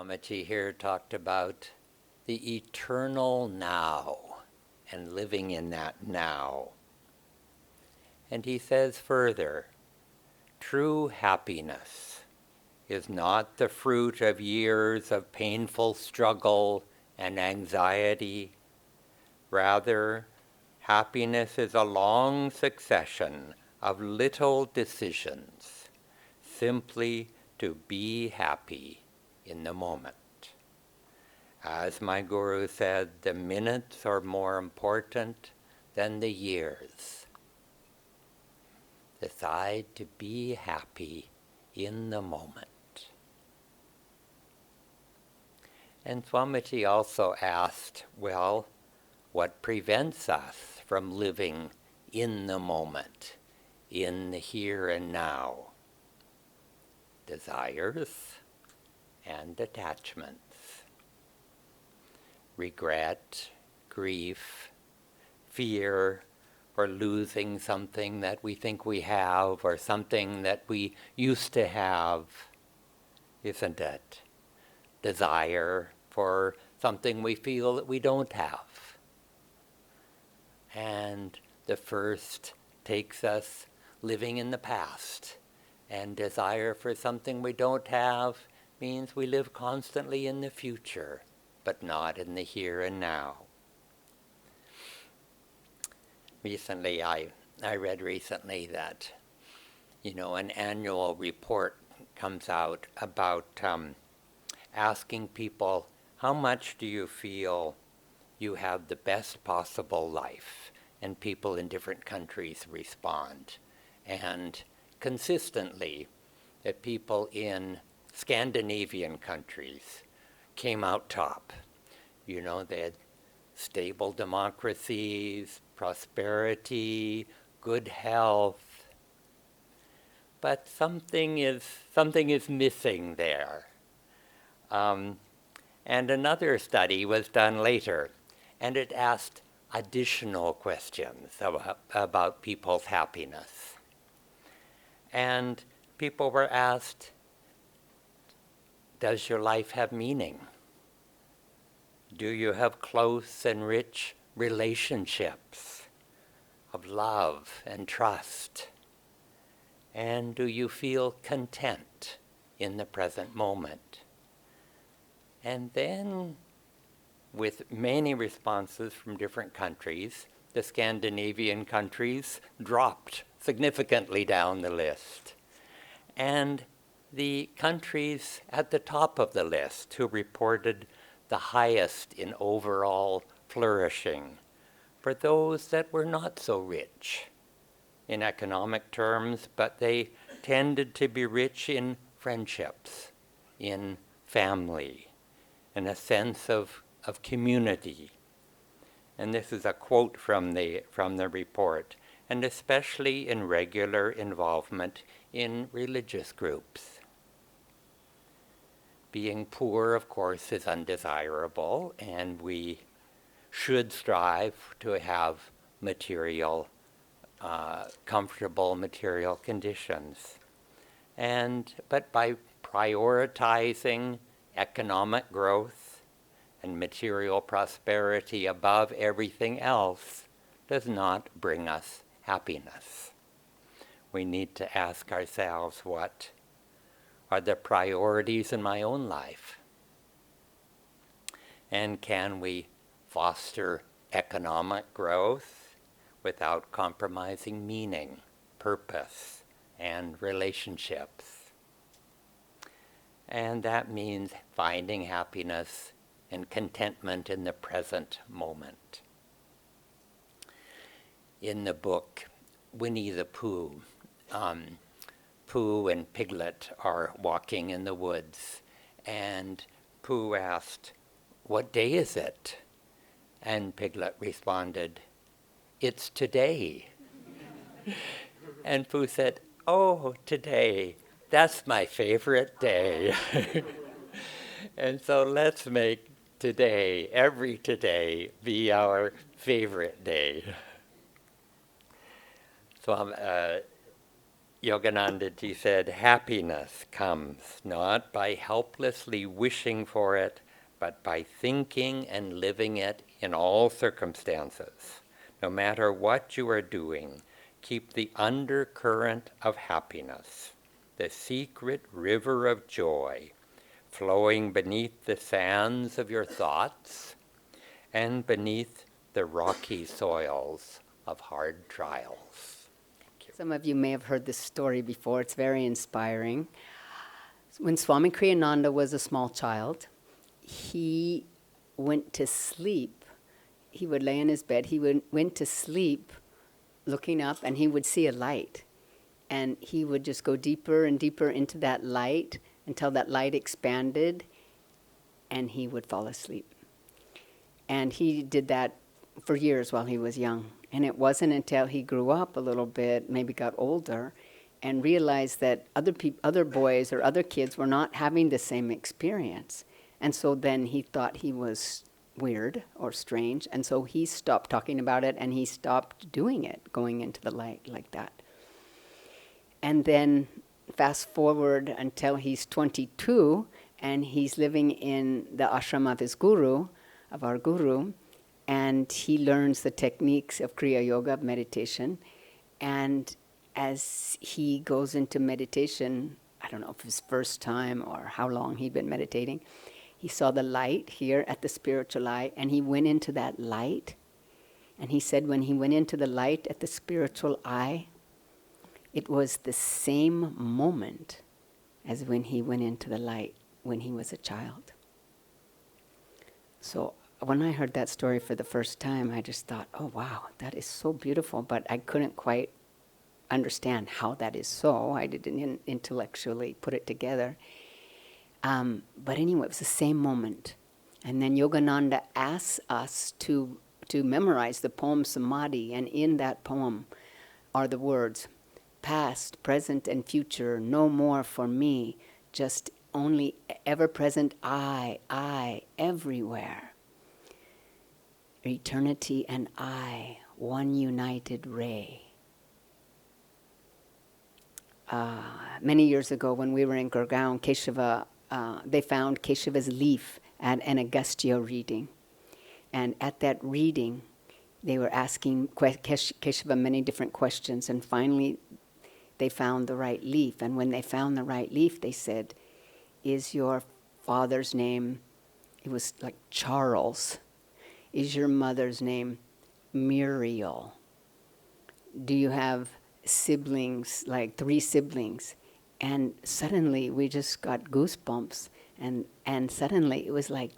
Swamiji here talked about the eternal now and living in that now. And he says further, true happiness is not the fruit of years of painful struggle and anxiety. Rather, happiness is a long succession of little decisions, simply to be happy in the moment. As my guru said, the minutes are more important than the years. Decide to be happy in the moment. And Swamiji also asked, well, what prevents us from living in the moment, in the here and now? Desires and attachments. Regret, grief, fear, or losing something that we think we have or something that we used to have, isn't it? Desire for something we feel that we don't have. And the first takes us living in the past, and desire for something we don't have means we live constantly in the future, but not in the here and now. Recently, I read recently that, an annual report comes out about asking people, how much do you feel you have the best possible life? And people in different countries respond. And consistently, the people in Scandinavian countries came out top. They had stable democracies, prosperity, good health. But something is missing there. And another study was done later, and it asked additional questions about people's happiness. And people were asked, does your life have meaning? Do you have close and rich relationships of love and trust? And do you feel content in the present moment? And then, with many responses from different countries, the Scandinavian countries dropped significantly down the list. And the countries at the top of the list who reported the highest in overall flourishing were those that were not so rich in economic terms, but they tended to be rich in friendships, in family, in a sense of community. And this is a quote from the report, and especially in regular involvement in religious groups. Being poor, of course, is undesirable, and we should strive to have comfortable material conditions. But by prioritizing economic growth and material prosperity above everything else does not bring us happiness. We need to ask ourselves, what are the priorities in my own life? And can we foster economic growth without compromising meaning, purpose, and relationships? And that means finding happiness and contentment in the present moment. In the book, Winnie the Pooh, Pooh and Piglet are walking in the woods, and Pooh asked, "What day is it?" And Piglet responded, "It's today." And Pooh said, "Oh, today, that's my favorite day." And so let's make today, every today, be our favorite day. So Yoganandaji said, happiness comes not by helplessly wishing for it, but by thinking and living it in all circumstances. No matter what you are doing, keep the undercurrent of happiness, the secret river of joy, flowing beneath the sands of your thoughts and beneath the rocky soils of hard trials. Some of you may have heard this story before. It's very inspiring. When Swami Kriyananda was a small child, he went to sleep. He would lay in his bed. He went to sleep looking up, and he would see a light. And he would just go deeper and deeper into that light until that light expanded, and he would fall asleep. And he did that for years while he was young. And it wasn't until he grew up a little bit, maybe got older, and realized that other boys or other kids were not having the same experience. And so then he thought he was weird or strange, and so he stopped talking about it, and he stopped doing it, going into the light like that. And then fast forward until he's 22, and he's living in the ashram of his guru, of our guru, and he learns the techniques of Kriya Yoga, of meditation. And as he goes into meditation, I don't know if it's first time or how long he'd been meditating, he saw the light here at the spiritual eye, and he went into that light. And he said when he went into the light at the spiritual eye, it was the same moment as when he went into the light when he was a child. So when I heard that story for the first time, I just thought, oh wow, that is so beautiful, but I couldn't quite understand how that is so. I didn't intellectually put it together. But anyway, it was the same moment. And then Yogananda asks us to memorize the poem Samadhi, and in that poem are the words, past, present, and future, no more for me, just only ever-present I, everywhere. Eternity and I, one united ray. Many years ago when we were in Gurgaon, Keshava, they found Keshava's leaf at an Agastya reading. And at that reading, they were asking Keshava many different questions, and finally they found the right leaf. And when they found the right leaf, they said, is your father's name, it was like Charles. Is your mother's name Muriel? Do you have siblings, like 3 siblings? And suddenly we just got goosebumps, and suddenly it was like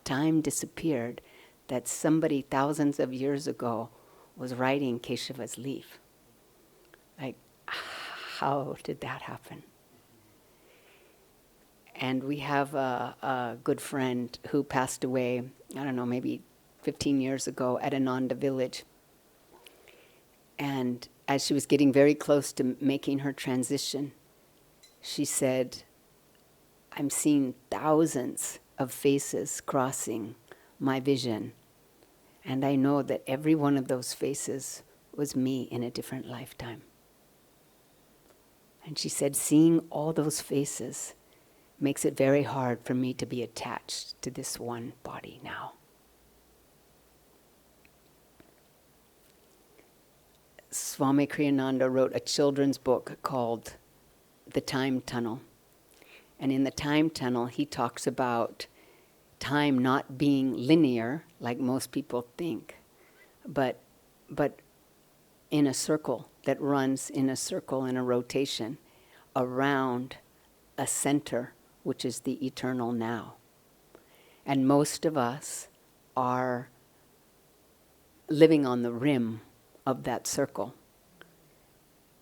time disappeared, that somebody thousands of years ago was writing Keshava's leaf. Like, how did that happen? And we have a good friend who passed away, I don't know, maybe 15 years ago at Ananda village. And as she was getting very close to making her transition, she said, I'm seeing thousands of faces crossing my vision, and I know that every one of those faces was me in a different lifetime. And she said, seeing all those faces makes it very hard for me to be attached to this one body now. Swami Kriyananda wrote a children's book called The Time Tunnel. And in The Time Tunnel, he talks about time not being linear, like most people think, but in a circle that runs in a circle in a rotation around a center, which is the eternal now. And most of us are living on the rim of that circle.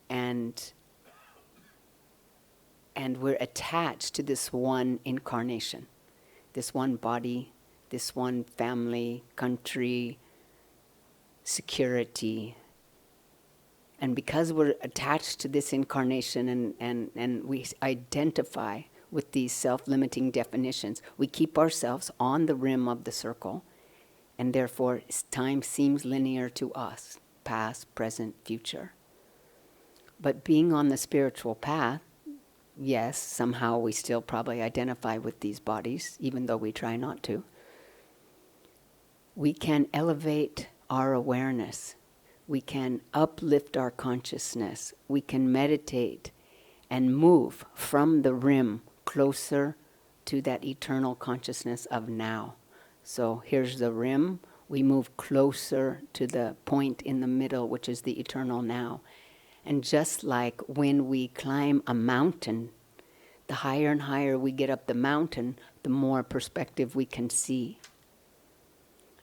And we're attached to this one incarnation, this one body, this one family, country, security. And because we're attached to this incarnation and we identify with these self-limiting definitions, we keep ourselves on the rim of the circle, and therefore time seems linear to us, past, present, future. But being on the spiritual path, yes, somehow we still probably identify with these bodies, even though we try not to. We can elevate our awareness. We can uplift our consciousness. We can meditate and move from the rim closer to that eternal consciousness of now. So here's the rim. We move closer to the point in the middle, which is the eternal now. And just like when we climb a mountain, the higher and higher we get up the mountain, the more perspective we can see.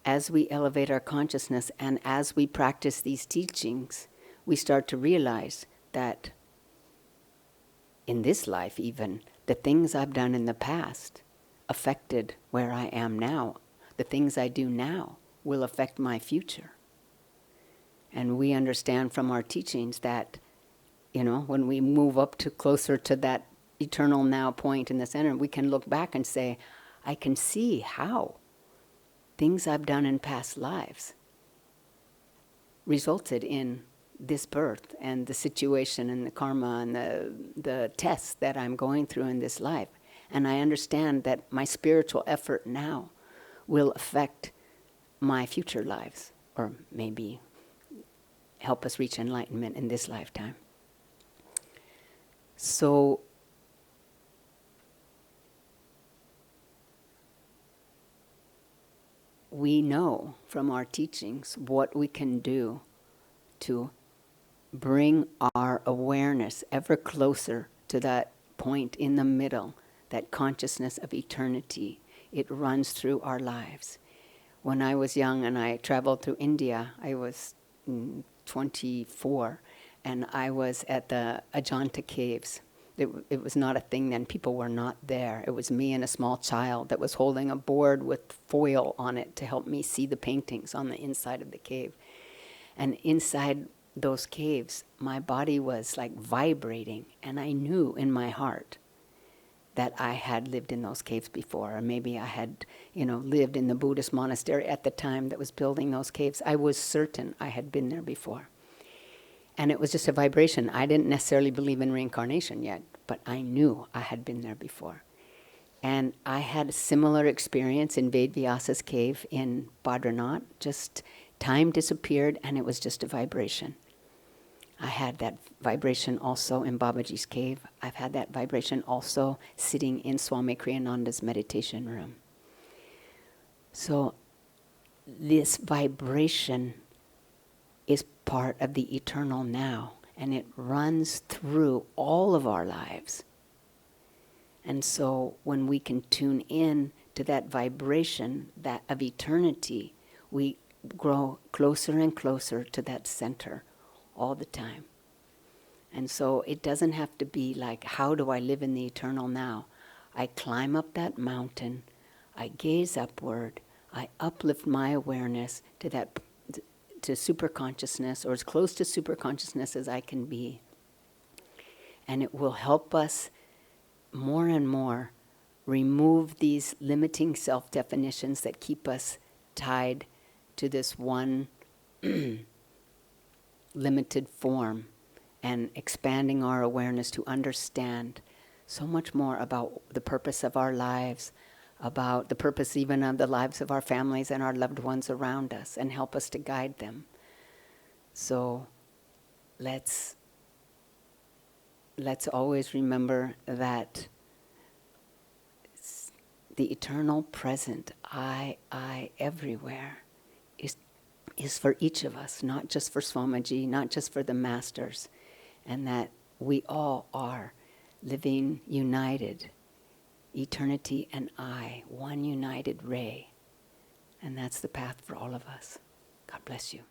As we elevate our consciousness and as we practice these teachings, we start to realize that in this life even, the things I've done in the past affected where I am now. The things I do now will affect my future. And we understand from our teachings that, when we move up to closer to that eternal now point in the center, we can look back and say, I can see how things I've done in past lives resulted in this birth and the situation and the karma and the tests that I'm going through in this life. And I understand that my spiritual effort now will affect my future lives, or maybe help us reach enlightenment in this lifetime. So we know from our teachings what we can do to bring our awareness ever closer to that point in the middle, that consciousness of eternity. It runs through our lives. When I was young and I traveled to India, I was 24, and I was at the Ajanta caves. It was not a thing then. People were not there. It was me and a small child that was holding a board with foil on it to help me see the paintings on the inside of the cave. And inside those caves, my body was like vibrating, and I knew in my heart that I had lived in those caves before, or maybe I had, lived in the Buddhist monastery at the time that was building those caves. I was certain I had been there before. And it was just a vibration. I didn't necessarily believe in reincarnation yet, but I knew I had been there before. And I had a similar experience in Vedvyasa's cave in Badrinath. Just time disappeared, and it was just a vibration. I had that vibration also in Babaji's cave. I've had that vibration also sitting in Swami Kriyananda's meditation room. So this vibration is part of the eternal now, and it runs through all of our lives. And so when we can tune in to that vibration that of eternity, we grow closer and closer to that center all the time. And so it doesn't have to be like, how do I live in the eternal now? I climb up that mountain, I gaze upward, I uplift my awareness to superconsciousness, or as close to superconsciousness as I can be. And it will help us more and more remove these limiting self-definitions that keep us tied to this one limited form, and expanding our awareness to understand so much more about the purpose of our lives, about the purpose even of the lives of our families and our loved ones around us, and help us to guide them. So let's always remember that the eternal present, I everywhere, is for each of us, not just for Swamiji, not just for the masters, and that we all are living united, eternity and I, one united ray. And that's the path for all of us. God bless you.